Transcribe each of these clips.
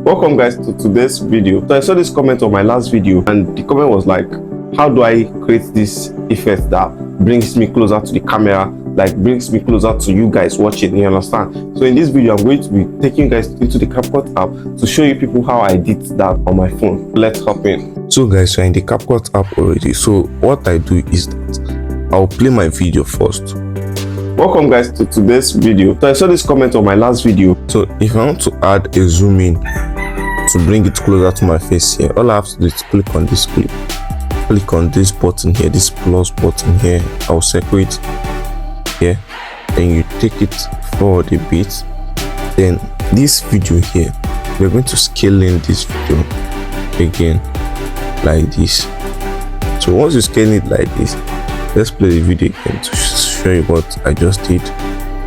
Welcome guys to today's video. So I saw this comment on my last video and the comment was like, how do I create this effect that brings me closer to the camera, like brings me closer to you guys watching, you understand? So in this video I'm going to be taking you guys into the CapCut app to show you people how I did that on my phone. Let's hop in. So guys, we're in the CapCut app already. So what I do is that I'll play my video first. Welcome guys to today's video. So I saw this comment on my last video. So if I want to add a zoom in to bring it closer to my face here, all I have to do is click on this clip, click on this button here, this plus button here. I'll circle it here, then you take it forward a bit. Then this video here, we're going to scale in this video again like this. So once you scale it like this, let's play the video again to show you what I just did.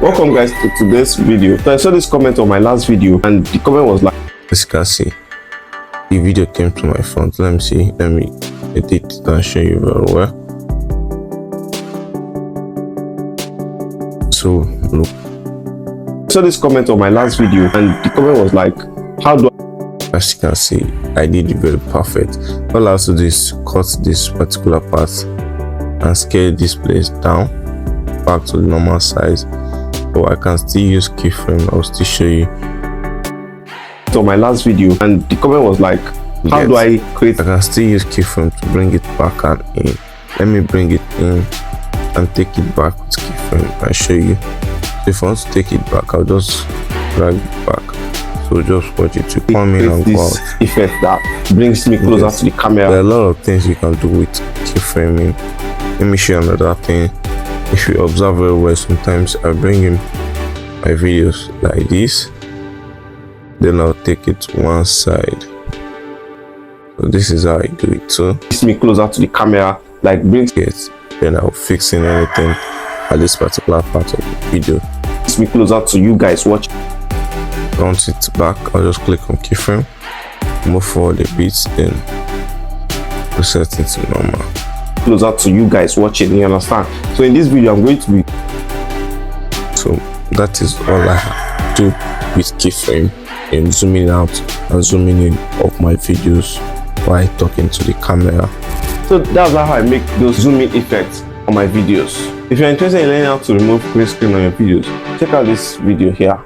Welcome guys to today's video. So I saw this comment on my last video and the comment was like, as you can see, the video came to my front. Let me see, let me edit it and show you very well. So look, I saw this comment on my last video and the comment was like, how do I... As you can see, I did it very perfect. All I have to do is cut this particular part and scale this place down back to the normal size. So I can still use keyframe. I'll still show you. So my last video and the comment was like, how do I create... I can still use keyframe to bring it back and in. Let me bring it in and take it back with keyframe and show you. So if I want to take it back, I'll just drag it back. So just watch it to come in and go out. Effect that brings me closer to the camera. There are a lot of things you can do with keyframing. Let me show you another thing. If you observe very well, sometimes I bring in my videos like this, then I'll take it to one side. So this is how I do it. So brings me closer to the camera, like brings it. Then I'll fix in anything at this particular part of the video. Brings me closer to you guys watching. Want it back, I'll just click on keyframe, move forward a bit, then reset it to normal. Closer to you guys watching, you understand? So in this video I'm going to be... So that is all I do with keyframe and zooming out and zooming in of my videos while talking to the camera. So that's how I make those zooming effects on my videos. If you're interested in learning how to remove green screen on your videos, check out this video here.